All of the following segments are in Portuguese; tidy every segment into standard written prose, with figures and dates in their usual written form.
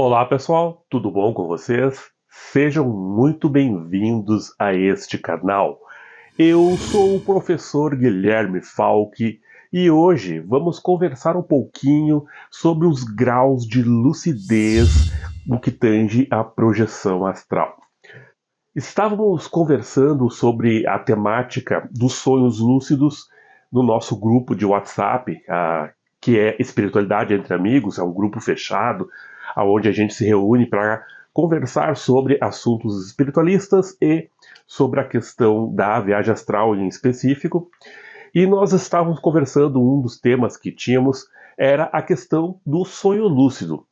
Olá pessoal, tudo bom com vocês? Sejam muito bem-vindos a este canal. Eu sou o professor Guilherme Falck e hoje vamos conversar um pouquinho sobre os graus de lucidez no que tange à projeção astral. Estávamos conversando sobre a temática dos sonhos lúcidos no nosso grupo de WhatsApp, que é Espiritualidade entre Amigos, é um grupo fechado, onde a gente se reúne para conversar sobre assuntos espiritualistas e sobre a questão da viagem astral em específico. E nós estávamos conversando, um dos temas que tínhamos era a questão do sonho lúcido.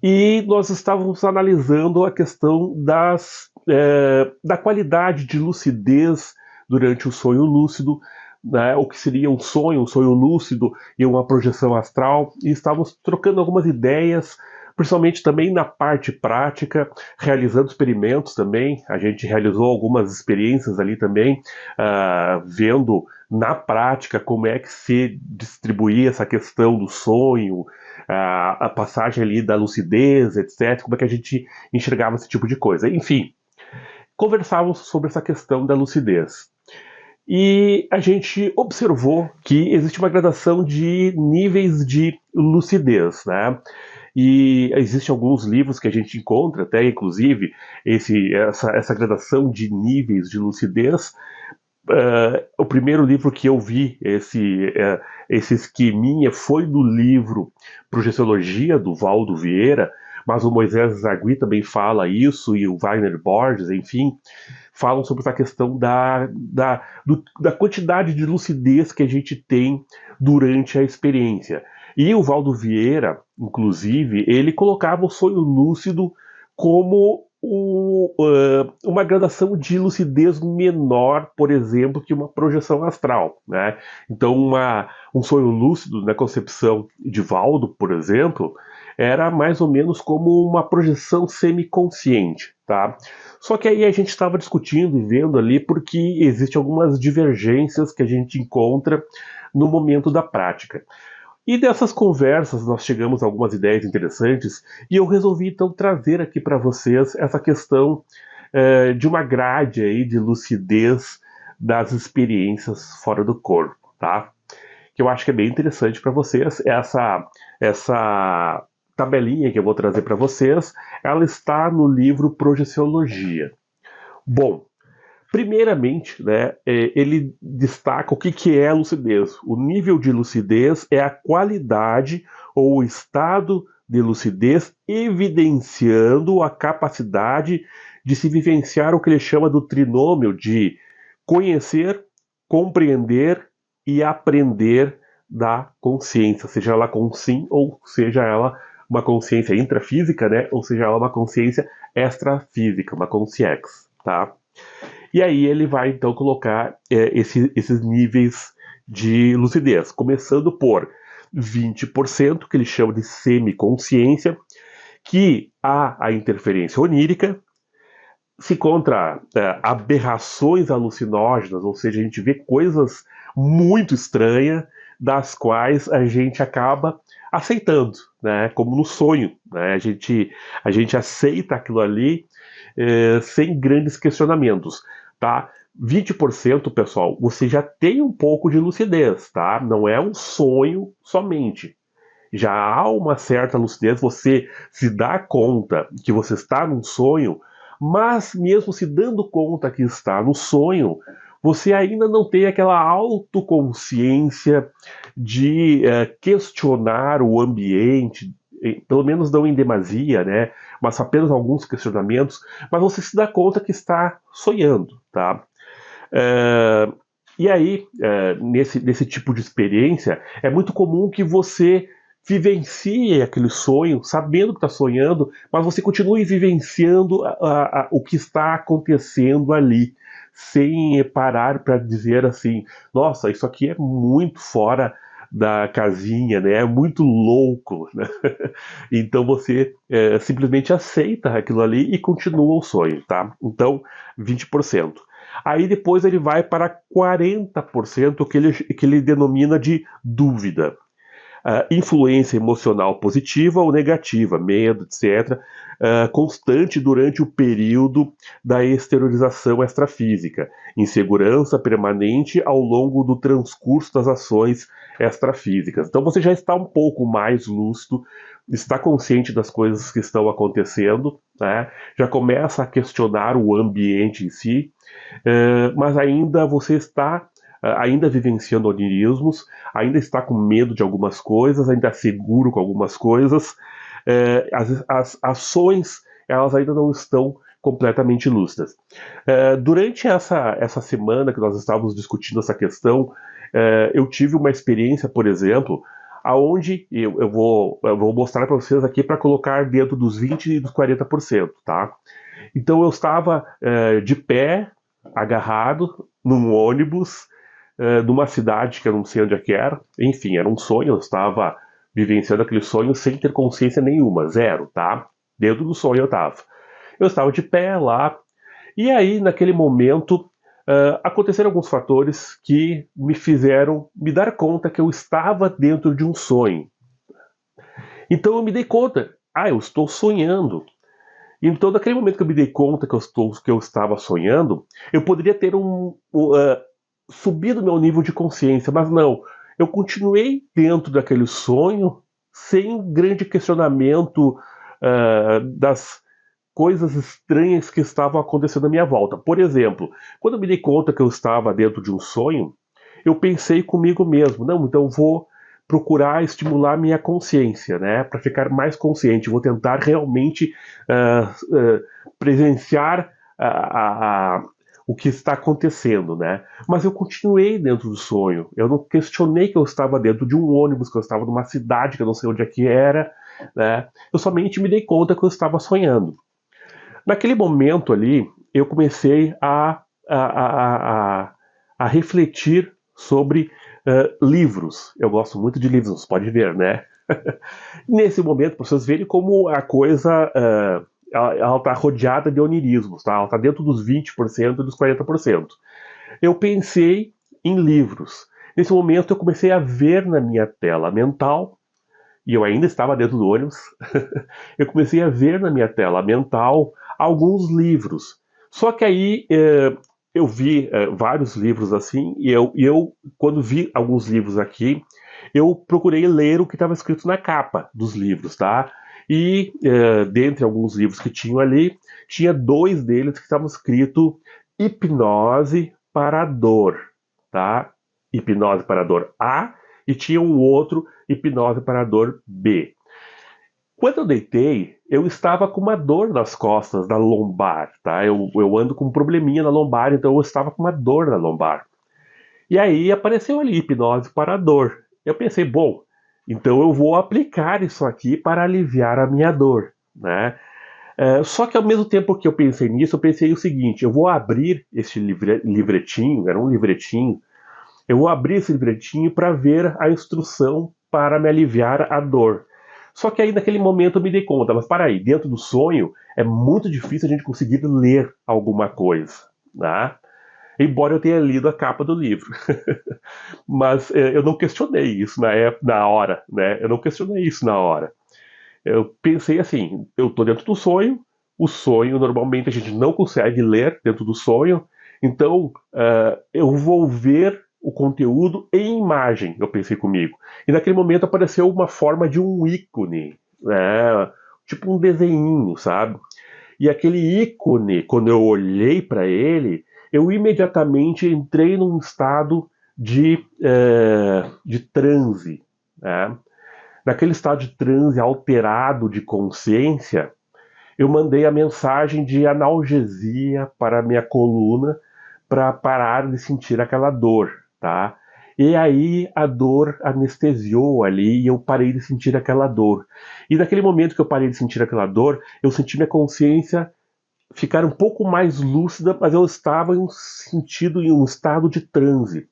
E nós estávamos analisando a questão da qualidade de lucidez durante o sonho lúcido, né, o que seria um sonho lúcido e uma projeção astral, e estávamos trocando algumas ideias, principalmente também na parte prática, realizando experimentos também. A gente realizou algumas experiências ali também, vendo na prática como é que se distribuía essa questão do sonho, a passagem ali da lucidez, etc., como é que a gente enxergava esse tipo de coisa. Enfim, conversávamos sobre essa questão da lucidez. E a gente observou que existe uma gradação de níveis de lucidez, né? E existem alguns livros que a gente encontra, até inclusive essa gradação de níveis de lucidez. O primeiro livro que eu vi, esse esqueminha, foi do livro Projeciologia, do Valdo Vieira, mas o Moisés Zagui também fala isso, e o Wagner Borges, enfim, falam sobre essa questão da quantidade de lucidez que a gente tem durante a experiência. E o Valdo Vieira, inclusive, ele colocava o sonho lúcido como uma gradação de lucidez menor, por exemplo, que uma projeção astral, né? Então, um sonho lúcido, na concepção de Valdo, por exemplo, era mais ou menos como uma projeção semiconsciente, tá? Só que aí a gente estava discutindo e vendo ali porque existem algumas divergências que a gente encontra no momento da prática. E dessas conversas nós chegamos a algumas ideias interessantes e eu resolvi então trazer aqui para vocês essa questão de uma grade aí de lucidez das experiências fora do corpo, tá? Que eu acho que é bem interessante para vocês. Essa tabelinha que eu vou trazer para vocês, ela está no livro Projeciologia. Bom, primeiramente, né, ele destaca o que é lucidez. O nível de lucidez é a qualidade ou o estado de lucidez evidenciando a capacidade de se vivenciar o que ele chama do trinômio de conhecer, compreender e aprender da consciência, seja ela com sim ou seja ela uma consciência intrafísica, né, ou seja ela uma consciência extrafísica, uma consciex, tá? E aí ele vai então colocar esses níveis de lucidez, começando por 20%, que ele chama de semiconsciência, que há a interferência onírica, se encontra aberrações alucinógenas, ou seja, a gente vê coisas muito estranhas, das quais a gente acaba aceitando, né? Como no sonho, né? A gente aceita aquilo ali sem grandes questionamentos, tá? 20%, pessoal, você já tem um pouco de lucidez, tá? Não é um sonho somente. Já há uma certa lucidez, você se dá conta que você está num sonho, mas mesmo se dando conta que está no sonho, você ainda não tem aquela autoconsciência de questionar o ambiente, pelo menos não em demasia, né? Mas apenas alguns questionamentos, mas você se dá conta que está sonhando, tá? E aí, nesse tipo de experiência, é muito comum que você vivencie aquele sonho, sabendo que está sonhando, mas você continue vivenciando o que está acontecendo ali, sem parar para dizer assim, nossa, isso aqui é muito fora da casinha, né? É muito louco, né? Então você simplesmente aceita aquilo ali e continua o sonho, tá? Então, 20%. Aí depois ele vai para 40%, que ele denomina de dúvida. influência emocional positiva ou negativa, medo, etc., constante durante o período da exteriorização extrafísica, insegurança permanente ao longo do transcurso das ações extrafísicas. Então você já está um pouco mais lúcido, está consciente das coisas que estão acontecendo, né? Já começa a questionar o ambiente em si, mas ainda você está ainda vivenciando onirismos, ainda está com medo de algumas coisas, ainda é seguro com algumas coisas. As ações, elas ainda não estão completamente lúcidas. Durante essa semana que nós estávamos discutindo essa questão, eu tive uma experiência, por exemplo, aonde eu vou mostrar para vocês aqui para colocar dentro dos 20% e dos 40%, tá? Então eu estava de pé, agarrado, num ônibus, numa cidade que eu não sei onde é que era. Enfim, era um sonho, eu estava vivenciando aquele sonho sem ter consciência nenhuma, zero, tá? Dentro do sonho eu estava. Eu estava de pé lá, e aí, naquele momento, aconteceram alguns fatores que me fizeram me dar conta que eu estava dentro de um sonho. Então eu me dei conta, eu estou sonhando. Então, naquele momento que eu me dei conta que eu estava sonhando, eu poderia ter subido meu nível de consciência, mas não. Eu continuei dentro daquele sonho sem um grande questionamento das coisas estranhas que estavam acontecendo à minha volta. Por exemplo, quando eu me dei conta que eu estava dentro de um sonho, eu pensei comigo mesmo, não, então eu vou procurar estimular minha consciência, né, para ficar mais consciente. Vou tentar realmente presenciar o que está acontecendo, né? Mas eu continuei dentro do sonho. Eu não questionei que eu estava dentro de um ônibus, que eu estava numa cidade que eu não sei onde é que era, né? Eu somente me dei conta que eu estava sonhando. Naquele momento ali, eu comecei a refletir sobre livros. Eu gosto muito de livros, você pode ver, né? Nesse momento, para vocês verem como a coisa ela está rodeada de onirismos, tá? Ela está dentro dos 20% e dos 40%. Eu pensei em livros. Nesse momento, eu comecei a ver na minha tela mental, e eu ainda estava dentro do ônibus, eu comecei a ver na minha tela mental alguns livros. Só que aí eu vi vários livros assim, e eu, quando vi alguns livros aqui, eu procurei ler o que estava escrito na capa dos livros, tá? E dentre alguns livros que tinham ali, tinha 2 deles que estavam escritos Hipnose para a Dor, tá? Hipnose para a Dor A, e tinha um outro Hipnose para a Dor B. Quando eu deitei, eu estava com uma dor nas costas, na lombar, tá? Eu ando com um probleminha na lombar, então eu estava com uma dor na lombar. E aí apareceu ali hipnose para a dor. Eu pensei, bom, então eu vou aplicar isso aqui para aliviar a minha dor, né? Só que ao mesmo tempo que eu pensei nisso, eu pensei o seguinte: eu vou abrir esse livretinho, era um livretinho, eu vou abrir esse livretinho para ver a instrução para me aliviar a dor. Só que aí naquele momento eu me dei conta, mas para aí, dentro do sonho é muito difícil a gente conseguir ler alguma coisa, né? Embora eu tenha lido a capa do livro. Mas eu não questionei isso na hora, né? Eu não questionei isso na hora. Eu pensei assim, eu estou dentro do sonho, o sonho normalmente a gente não consegue ler dentro do sonho, então eu vou ver o conteúdo em imagem, eu pensei comigo. E naquele momento apareceu uma forma de um ícone, né? Tipo um desenho, sabe? E aquele ícone, quando eu olhei para ele, eu imediatamente entrei num estado de transe, né? Naquele estado de transe alterado de consciência, eu mandei a mensagem de analgesia para a minha coluna para parar de sentir aquela dor, tá? E aí a dor anestesiou ali e eu parei de sentir aquela dor. E naquele momento que eu parei de sentir aquela dor, eu senti minha consciência ficar um pouco mais lúcida, mas eu estava em um estado de transe.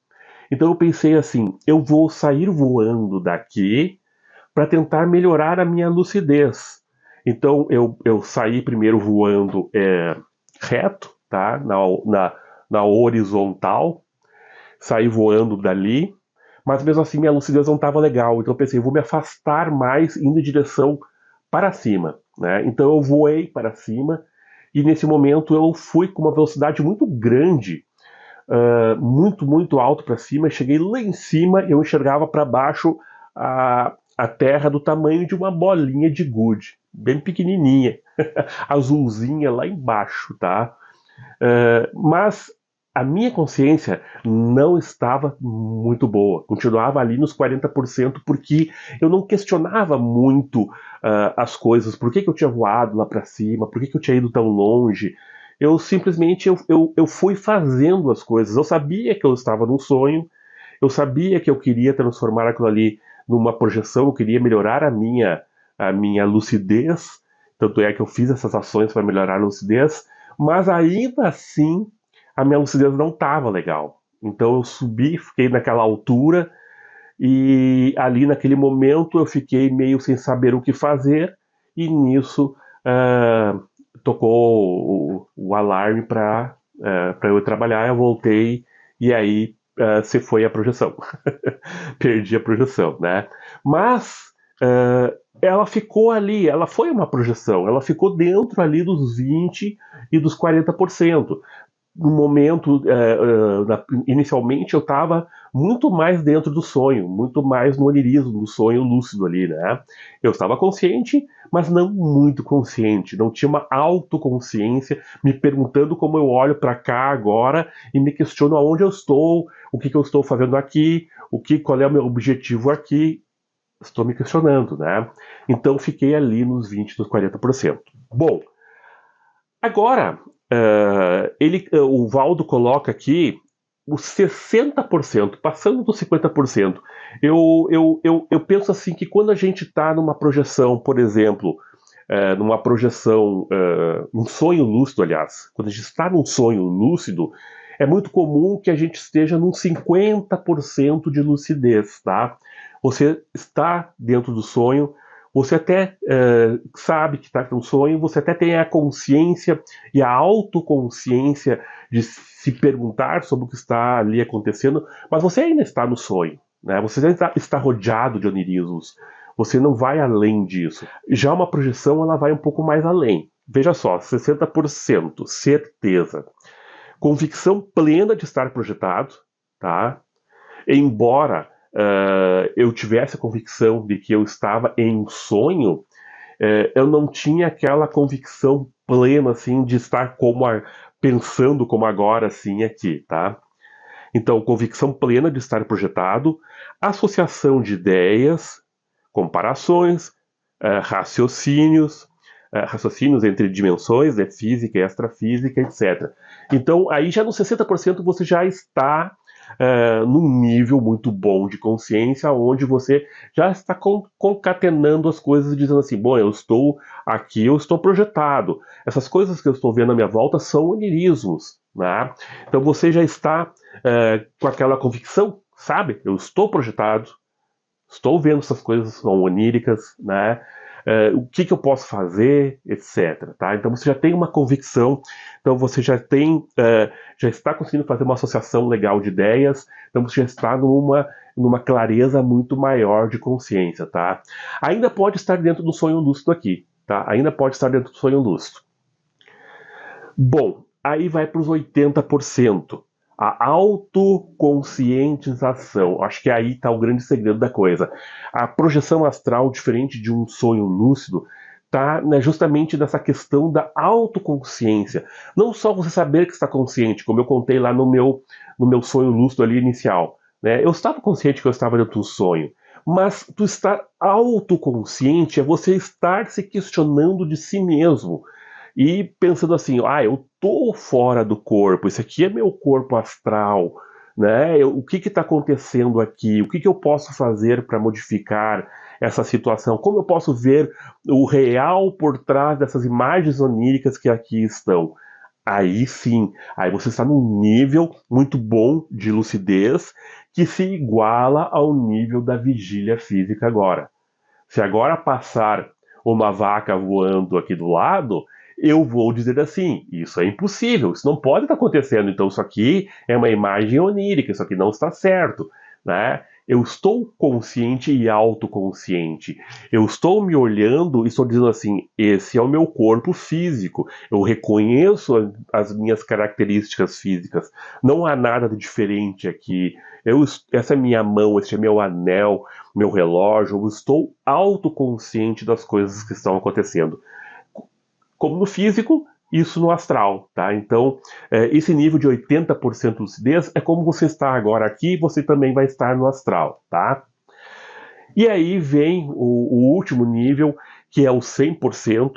Então eu pensei assim, eu vou sair voando daqui para tentar melhorar a minha lucidez. Então eu saí primeiro voando reto, tá? Na horizontal, saí voando dali, mas mesmo assim minha lucidez não estava legal. Então eu pensei, eu vou me afastar mais indo em direção para cima, né? Então eu voei para cima e nesse momento eu fui com uma velocidade muito grande, muito alto para cima. Cheguei lá em cima, eu enxergava para baixo a terra do tamanho de uma bolinha de gude, bem pequenininha, azulzinha lá embaixo, tá? Mas a minha consciência não estava muito boa. Continuava ali nos 40% porque eu não questionava muito as coisas. Por que eu tinha voado lá para cima? Por que eu tinha ido tão longe? Eu simplesmente eu fui fazendo as coisas. Eu sabia que eu estava num sonho. Eu sabia que eu queria transformar aquilo ali numa projeção. Eu queria melhorar a minha lucidez. Tanto é que eu fiz essas ações para melhorar a lucidez. Mas ainda assim a minha lucidez não estava legal. Então eu subi, fiquei naquela altura e ali naquele momento eu fiquei meio sem saber o que fazer e nisso tocou o alarme para eu trabalhar. Eu voltei e aí se foi a projeção. Perdi a projeção, né? Mas ela ficou ali, ela foi uma projeção, ela ficou dentro ali dos 20 e dos 40%. No momento, inicialmente eu estava muito mais dentro do sonho, muito mais no onirismo, no sonho lúcido ali, né? Eu estava consciente, mas não muito consciente, não tinha uma autoconsciência me perguntando como eu olho para cá agora e me questiono aonde eu estou, o que eu estou fazendo aqui, qual é o meu objetivo aqui. Estou me questionando, né? Então fiquei ali nos 20, nos 40%. Bom, agora, o Valdo coloca aqui os 60%, passando dos 50%. Eu penso assim que quando a gente está numa projeção, por exemplo, numa projeção, um sonho lúcido, aliás, quando a gente está num sonho lúcido, é muito comum que a gente esteja num 50% de lucidez, tá? Você está dentro do sonho, você até sabe que está num sonho, você até tem a consciência e a autoconsciência de se perguntar sobre o que está ali acontecendo, mas você ainda está no sonho, né? Você ainda está rodeado de onirismos. Você não vai além disso. Já uma projeção, ela vai um pouco mais além. Veja só, 60% certeza. Convicção plena de estar projetado, tá? Embora eu tivesse a convicção de que eu estava em um sonho, eu não tinha aquela convicção plena, assim, de estar pensando como agora, assim, aqui, tá? Então, convicção plena de estar projetado, associação de ideias, comparações, raciocínios entre dimensões, né, física e extrafísica, etc. Então, aí já no 60% você já está num nível muito bom de consciência, onde você já está concatenando as coisas, dizendo assim, bom, eu estou aqui, eu estou projetado. Essas coisas que eu estou vendo à minha volta são onirismos, né? Então você já está com aquela convicção, sabe? Eu estou projetado, estou vendo essas coisas são oníricas, né? O que eu posso fazer, etc. Tá? Então você já tem uma convicção, então você já está conseguindo fazer uma associação legal de ideias, então você já está numa clareza muito maior de consciência, tá? Ainda pode estar dentro do sonho lúcido aqui, tá? Ainda pode estar dentro do sonho lúcido. Bom, aí vai para os 80%. A autoconscientização. Acho que aí está o grande segredo da coisa. A projeção astral, diferente de um sonho lúcido, está, né, justamente nessa questão da autoconsciência. Não só você saber que está consciente, como eu contei lá no meu sonho lúcido ali inicial. Né? Eu estava consciente que eu estava dentro do sonho. Mas tu estar autoconsciente é você estar se questionando de si mesmo e pensando assim, eu tô fora do corpo, esse aqui é meu corpo astral, né? O que está acontecendo aqui? O que eu posso fazer para modificar essa situação? Como eu posso ver o real por trás dessas imagens oníricas que aqui estão? Aí sim, aí você está num nível muito bom de lucidez que se iguala ao nível da vigília física agora. Se agora passar uma vaca voando aqui do lado, eu vou dizer assim, isso é impossível, isso não pode estar acontecendo, então isso aqui é uma imagem onírica, isso aqui não está certo, né? Eu estou consciente e autoconsciente. Eu estou me olhando e estou dizendo assim, esse é o meu corpo físico. Eu reconheço as minhas características físicas. Não há nada de diferente aqui. Essa é minha mão, esse é meu anel, meu relógio. Eu estou autoconsciente das coisas que estão acontecendo. Como no físico, isso no astral, tá? Então, esse nível de 80% de lucidez é como você está agora aqui, você também vai estar no astral, tá? E aí vem o último nível, que é o 100%,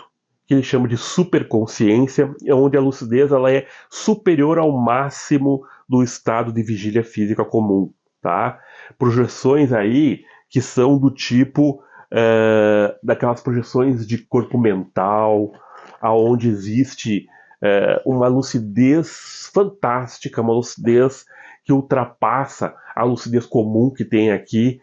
que ele chama de superconsciência, onde a lucidez ela é superior ao máximo do estado de vigília física comum, tá? Projeções aí que são do tipo daquelas projeções de corpo mental, aonde existe uma lucidez fantástica, uma lucidez que ultrapassa a lucidez comum que tem aqui.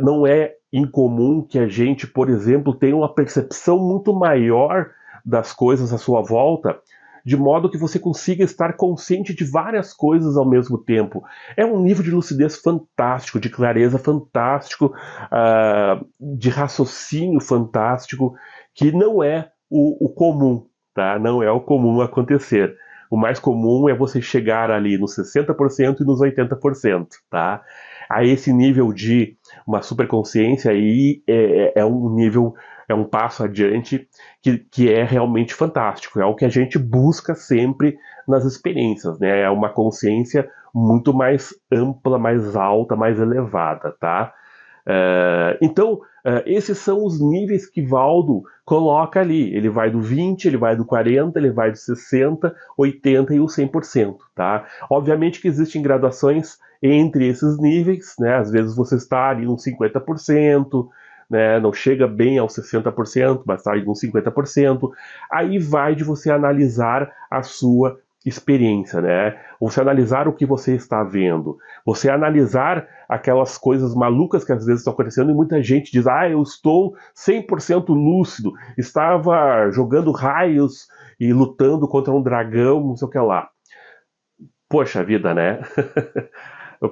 Não é incomum que a gente, por exemplo, tenha uma percepção muito maior das coisas à sua volta, de modo que você consiga estar consciente de várias coisas ao mesmo tempo. É um nível de lucidez fantástico, de clareza fantástico, de raciocínio fantástico, que não é o comum, tá? Não é o comum acontecer. O mais comum é você chegar ali nos 60% e nos 80%, tá? A esse nível de uma superconsciência aí é um nível, é um passo adiante que é realmente fantástico. É o que a gente busca sempre nas experiências, né? É uma consciência muito mais ampla, mais alta, mais elevada, tá? Então, esses são os níveis que Valdo coloca ali. Ele vai do 20, ele vai do 40, ele vai do 60, 80 e o 100%, tá? Obviamente que existem graduações entre esses níveis, né? Às vezes você está ali nos 50%, né? Não chega bem aos 60%, mas está ali nos 50%. Aí vai de você analisar a sua experiência, né? Você analisar o que você está vendo, você analisar aquelas coisas malucas que às vezes estão acontecendo e muita gente diz, eu estou 100% lúcido, estava jogando raios e lutando contra um dragão, não sei o que lá. Poxa vida, né?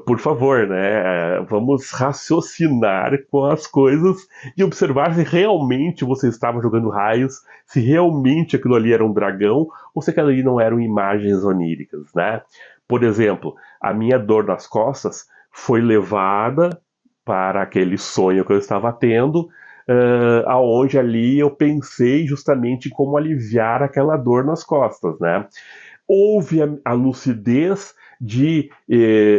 Por favor, né? Vamos raciocinar com as coisas e observar se realmente você estava jogando raios, se realmente aquilo ali era um dragão ou se aquilo ali não eram imagens oníricas, né? Por exemplo, a minha dor nas costas foi levada para aquele sonho que eu estava tendo, aonde ali eu pensei justamente em como aliviar aquela dor nas costas, né? Houve a lucidez de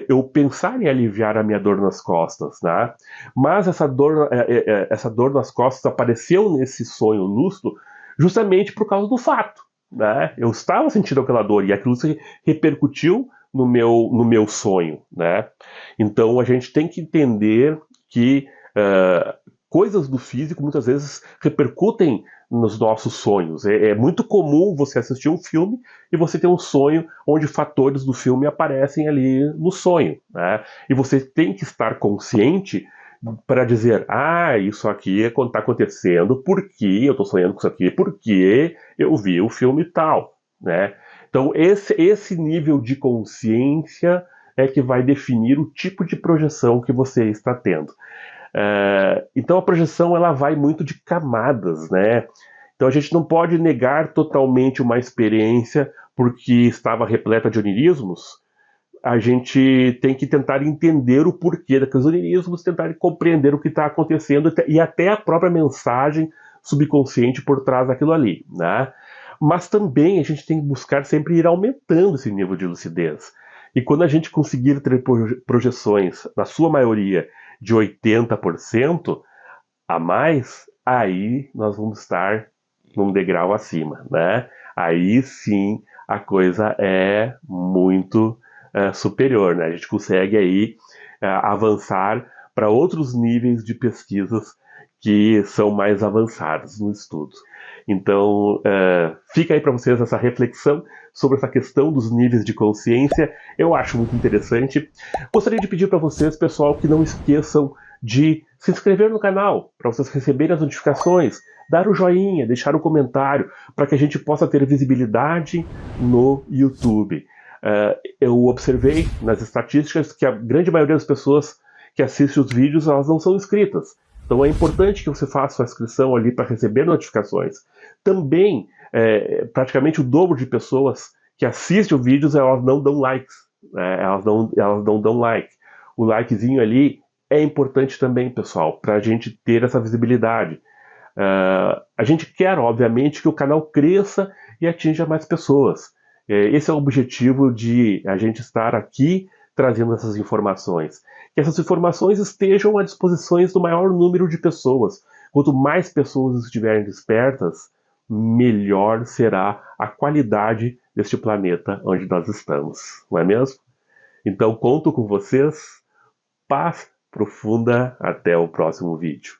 eu pensar em aliviar a minha dor nas costas, né? Mas essa dor nas costas apareceu nesse sonho lúcido justamente por causa do fato, né? Eu estava sentindo aquela dor e aquilo se repercutiu no meu sonho, né? Então a gente tem que entender que coisas do físico muitas vezes repercutem nos nossos sonhos. É muito comum você assistir um filme e você ter um sonho onde fatores do filme aparecem ali no sonho, né? E você tem que estar consciente para dizer, isso aqui está acontecendo porque eu estou sonhando com isso aqui, porque eu vi o filme tal, né? Então esse nível de consciência é que vai definir o tipo de projeção que você está tendo. Então a projeção ela vai muito de camadas, né? Então a gente não pode negar totalmente uma experiência porque estava repleta de onirismos. A gente tem que tentar entender o porquê daqueles onirismos, tentar compreender o que está acontecendo e até a própria mensagem subconsciente por trás daquilo ali, né? Mas também a gente tem que buscar sempre ir aumentando esse nível de lucidez. E quando a gente conseguir ter projeções, na sua maioria, de 80% a mais, aí nós vamos estar num degrau acima, né? Aí sim a coisa é muito superior, né? A gente consegue aí avançar para outros níveis de pesquisas que são mais avançados no estudo. Então, fica aí para vocês essa reflexão sobre essa questão dos níveis de consciência. Eu acho muito interessante. Gostaria de pedir para vocês, pessoal, que não esqueçam de se inscrever no canal, para vocês receberem as notificações, dar o joinha, deixar um comentário, para que a gente possa ter visibilidade no YouTube. Eu observei nas estatísticas que a grande maioria das pessoas que assistem os vídeos, elas não são inscritas. Então é importante que você faça sua inscrição ali para receber notificações. Também, praticamente o dobro de pessoas que assistem os vídeos, elas não dão likes. Né? Elas não dão like. O likezinho ali é importante também, pessoal, para a gente ter essa visibilidade. A gente quer, obviamente, que o canal cresça e atinja mais pessoas. Esse é o objetivo de a gente estar aqui trazendo essas informações. Que essas informações estejam à disposição do maior número de pessoas. Quanto mais pessoas estiverem despertas, melhor será a qualidade deste planeta onde nós estamos. Não é mesmo? Então, conto com vocês. Paz profunda. Até o próximo vídeo.